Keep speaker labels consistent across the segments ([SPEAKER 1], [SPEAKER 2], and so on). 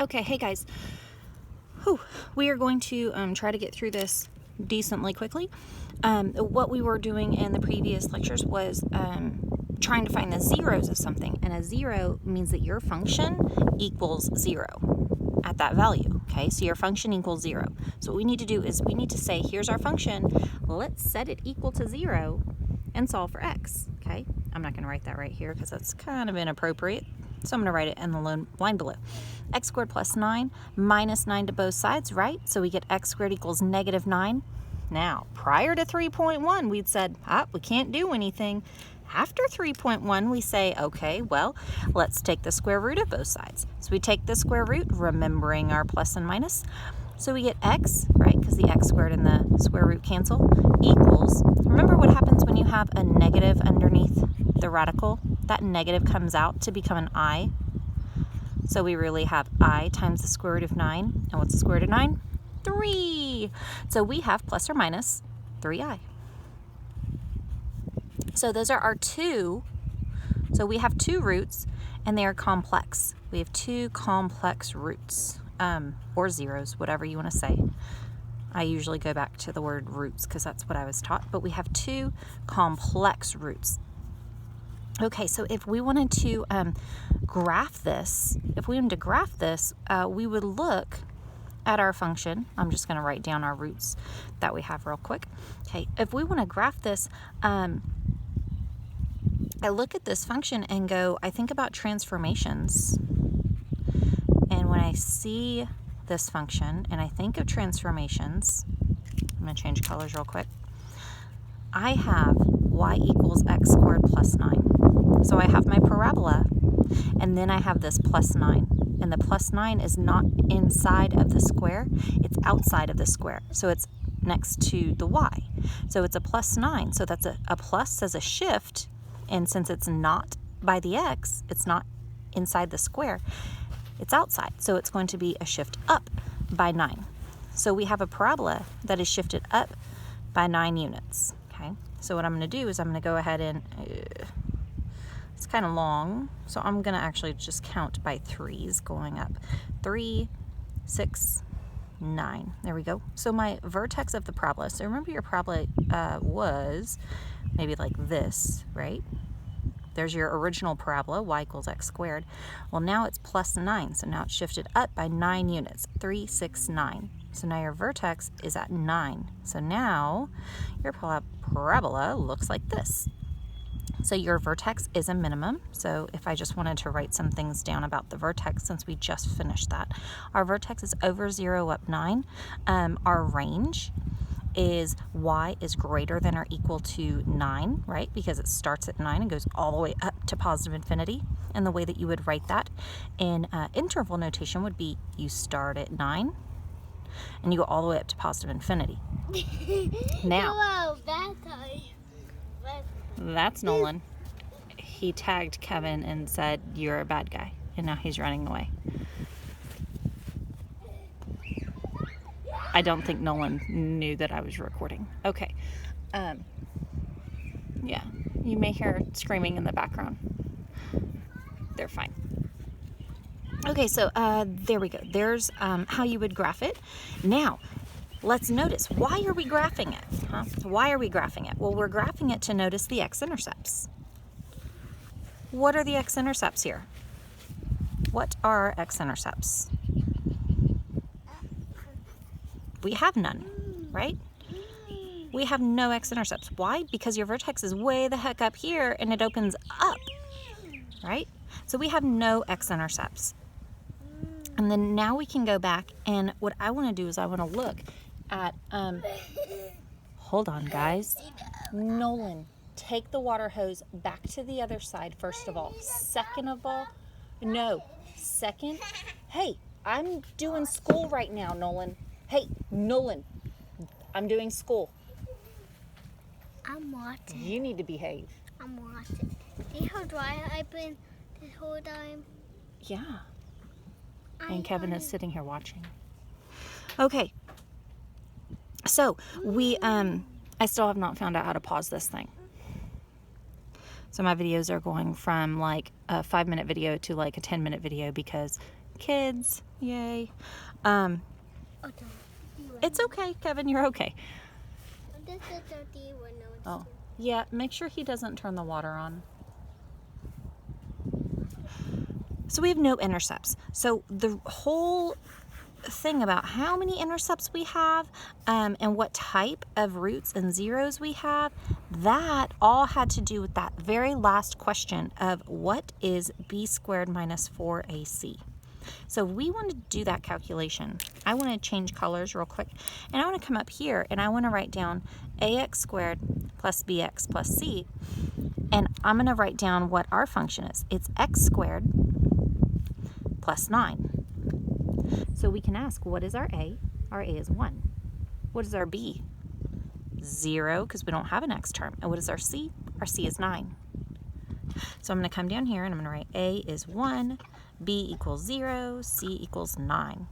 [SPEAKER 1] Okay, hey guys. We are going to try to get through this decently quickly. What we were doing in the previous lectures was trying to find the zeros of something, and a zero means that your function equals 0 at that value. Okay, so your function equals 0. So what we need to do is we need to say, here's our function, let's set it equal to 0 and solve for x. Okay, I'm not going to write that right here because that's kind of inappropriate. So I'm going to write it in the line below. X squared plus 9 minus 9 to both sides, right? So we get x squared equals negative 9. Now, prior to 3.1, we'd said, we can't do anything. After 3.1, we say, okay, well, let's take the square root of both sides. So we take the square root, remembering our plus and minus. So we get x, right, because the x squared and the square root cancel, equals, remember what happens when you have a negative underneath the radical? That negative comes out to become an I. So we really have I times the square root of 9. And what's the square root of 9? 3. So we have plus or minus 3i. So those are our two. So we have two roots, and they are complex. We have two complex roots, or zeros, whatever you want to say. I usually go back to the word roots because that's what I was taught. But we have two complex roots. Okay, so if we wanted to graph this, we would look at our function. I'm just going to write down our roots that we have real quick. Okay, if we want to graph this, I look at this function and go, I think about transformations. And when I see this function and I think of transformations, I'm going to change colors real quick. I have y equals x squared plus 9. So I have my parabola, and then I have this plus 9. And the plus 9 is not inside of the square, it's outside of the square. So it's next to the y. So it's a plus 9. So that's a plus as a shift, and since it's not by the x, it's not inside the square, it's outside. So it's going to be a shift up by 9. So we have a parabola that is shifted up by 9 units. Okay, so what I'm going to do is I'm going to go ahead and, it's kind of long, so I'm going to actually just count by 3s going up. 3, 6, 9. There we go. So my vertex of the parabola, so remember your parabola was maybe like this, right? There's your original parabola, y equals x squared. Well, now it's plus 9, so now it's shifted up by 9 units, 3, 6, 9. So now your vertex is at 9. So now your parabola looks like this. So your vertex is a minimum. So if I just wanted to write some things down about the vertex, since we just finished that, our vertex is over 0 up 9. Our range is y is greater than or equal to 9, right? Because it starts at 9 and goes all the way up to positive infinity. And the way that you would write that in interval notation would be you start at 9 and you go all the way up to positive infinity. Now, that's Nolan. He tagged Kevin and said, you're a bad guy. And now he's running away. I don't think Nolan knew that I was recording. Okay. Yeah, you may hear screaming in the background. They're fine. Okay, so there we go. There's how you would graph it. Now, let's notice, why are we graphing it? Why are we graphing it? Well, we're graphing it to notice the x-intercepts. What are the x-intercepts here? What are x-intercepts? We have none, right? We have no x-intercepts. Why? Because your vertex is way the heck up here and it opens up, right? So we have no x-intercepts. And then now we can go back, and what I want to do is I want to look at, hold on guys. Nolan, take the water hose back to the other side first of all. Second of all, second, hey, I'm doing school right now, Nolan. Hey, Nolan, I'm doing school.
[SPEAKER 2] I'm watching.
[SPEAKER 1] You need to behave.
[SPEAKER 2] I'm watching. See how dry I've been this whole time?
[SPEAKER 1] Yeah. And Kevin is sitting here watching. Okay. So I still have not found out how to pause this thing. So my videos are going from like a 5-minute video to like a 10-minute video because Kids, yay.
[SPEAKER 2] Oh,
[SPEAKER 1] It's okay, Kevin, you're okay.
[SPEAKER 2] this is dirty one.
[SPEAKER 1] Oh, yeah, make sure he doesn't turn the water on. So we have no intercepts. So the whole thing about how many intercepts we have and what type of roots and zeros we have, that all had to do with that very last question of what is b squared minus 4ac. So we want to do that calculation. I want to change colors real quick, and I want to come up here and I want to write down ax squared plus bx plus c, and I'm going to write down what our function is. It's x squared plus 9. So we can ask, what is our a? Our a is 1. What is our b? 0, because we don't have an x term. And what is our c? Our c is 9. So I'm going to come down here and I'm going to write a is 1, b equals 0, c equals 9.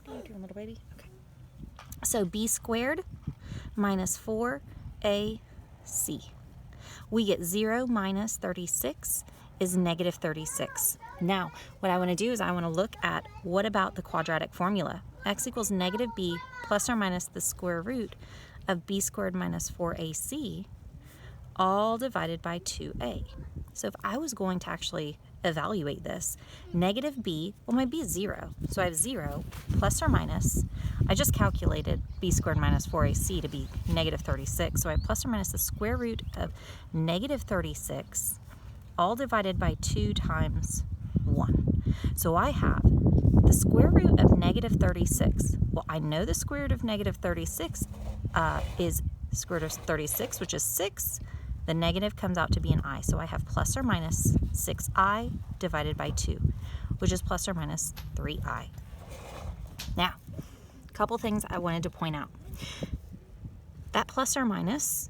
[SPEAKER 1] What are you doing, little baby? Okay. So b squared minus 4ac. We get 0 minus 36 is negative 36. Now, what I want to do is I want to look at what about the quadratic formula. X equals negative b plus or minus the square root of b squared minus 4ac, all divided by 2a. So if I was going to actually evaluate this, negative b, well, my b is 0. So I have 0 plus or minus, I just calculated b squared minus 4ac to be negative 36. So I have plus or minus the square root of negative 36, all divided by 2 times 1. So I have the square root of negative 36. Well, I know the square root of negative 36 is square root of 36, which is 6. The negative comes out to be an I. So I have plus or minus 6i divided by 2, which is plus or minus 3i. Now, a couple things I wanted to point out. That plus or minus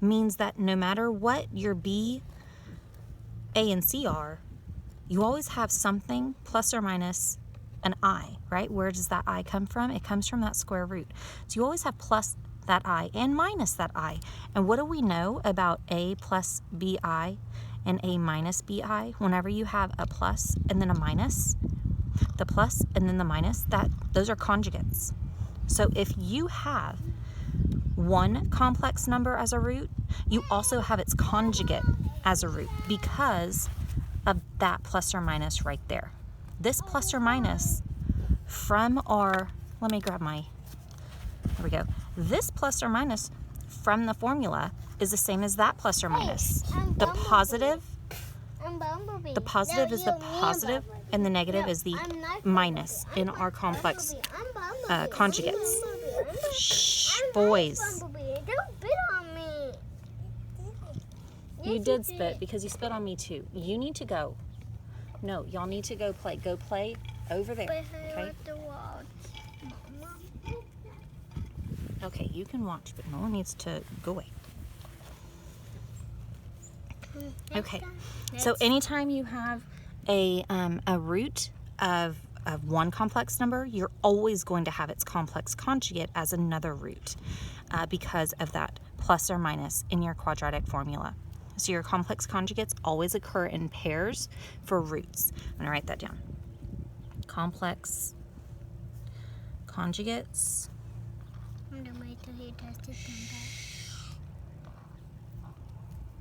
[SPEAKER 1] means that no matter what your b, a, and c are, you always have something plus or minus an I, right? Where does that I come from? It comes from that square root. So you always have plus that I and minus that I. And what do we know about a plus bi and a minus bi? Whenever you have a plus and then a minus, the plus and then the minus, those are conjugates. So if you have one complex number as a root, you also have its conjugate as a root because of that plus or minus right there. This plus or minus from our, let me grab my, there we go. This plus or minus from the formula is the same as that plus or minus. The positive is the positive and the negative is the minus in our complex conjugates. Shh, boys.
[SPEAKER 2] Don't bit on me.
[SPEAKER 1] You did spit because you spit on me too. You need to go. No, y'all need to go play. Go play over there. Okay? Okay, you can watch, but no one needs to go away. Okay, so anytime you have a root of one complex number, you're always going to have its complex conjugate as another root because of that plus or minus in your quadratic formula. So your complex conjugates always occur in pairs for roots. I'm going to write that down. Complex conjugates.
[SPEAKER 2] I'm gonna wait till he does it.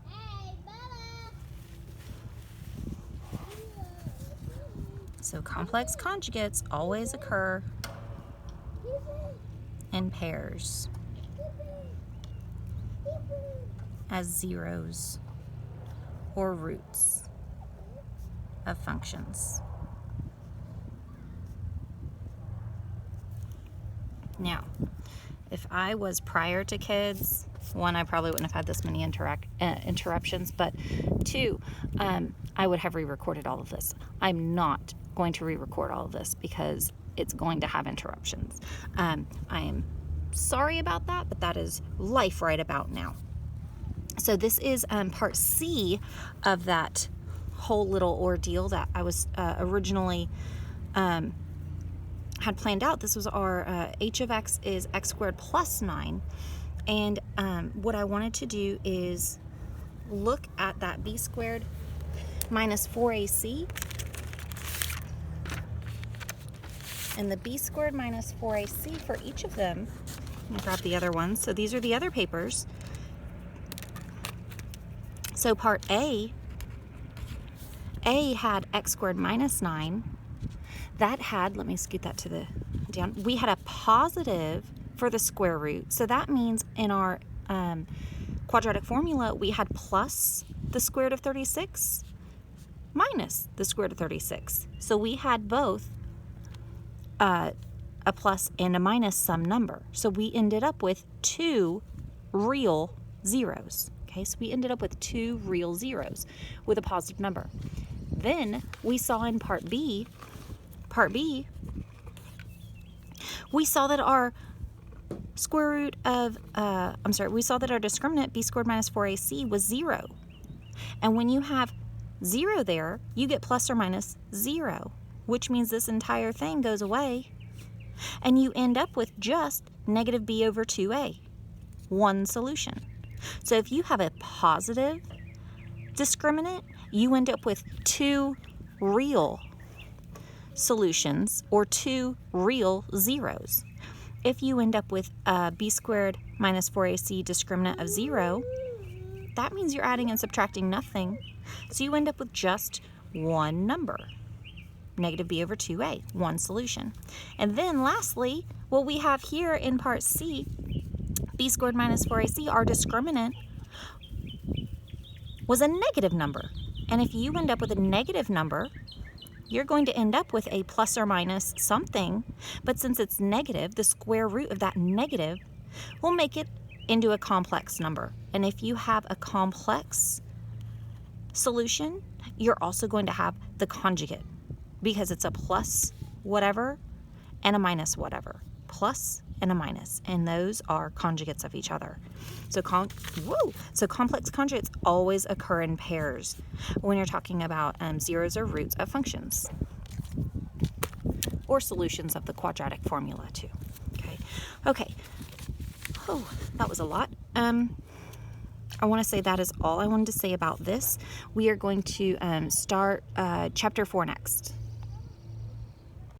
[SPEAKER 2] Hey, Bella.
[SPEAKER 1] So complex conjugates always occur in pairs as zeros or roots of functions. Now, if I was prior to kids, one, I probably wouldn't have had this many interruptions, but two, I would have re-recorded all of this. I'm not going to re-record all of this because it's going to have interruptions. I am sorry about that, but that is life right about now. So this is part C of that whole little ordeal that I was originally had planned out. This was our h of x is x squared plus 9. And what I wanted to do is look at that b squared minus 4ac And the b squared minus 4ac for each of them, let me grab the other ones. So these are the other papers. So part A had x squared minus 9. That had, let me scoot that to the down. We had a positive for the square root. So that means in our quadratic formula, we had plus the square root of 36 minus the square root of 36. So we had both a plus and a minus some number. So we ended up with 2 real zeros. Okay, so we ended up with 2 real zeros with a positive number. Then we saw in part B, we saw that our square root of, we saw that our discriminant b squared minus 4ac was 0. And when you have 0 there, you get plus or minus 0, which means this entire thing goes away. And you end up with just negative b over 2a, one solution. So if you have a positive discriminant, you end up with 2 real solutions or 2 real zeros. If you end up with a b squared minus 4ac discriminant of 0, that means you're adding and subtracting nothing. So you end up with just one number, negative b over 2a, one solution. And then lastly, what we have here in part C, b squared minus 4ac, our discriminant was a negative number. And if you end up with a negative number, you're going to end up with a plus or minus something, but since it's negative, the square root of that negative will make it into a complex number. And if you have a complex solution, you're also going to have the conjugate because it's a plus whatever and a minus whatever. Plus and a minus, and those are conjugates of each other. So complex conjugates always occur in pairs when you're talking about zeros or roots of functions or solutions of the quadratic formula too. Okay. Oh, that was a lot. I want to say that is all I wanted to say about this. We are going to start chapter 4 next.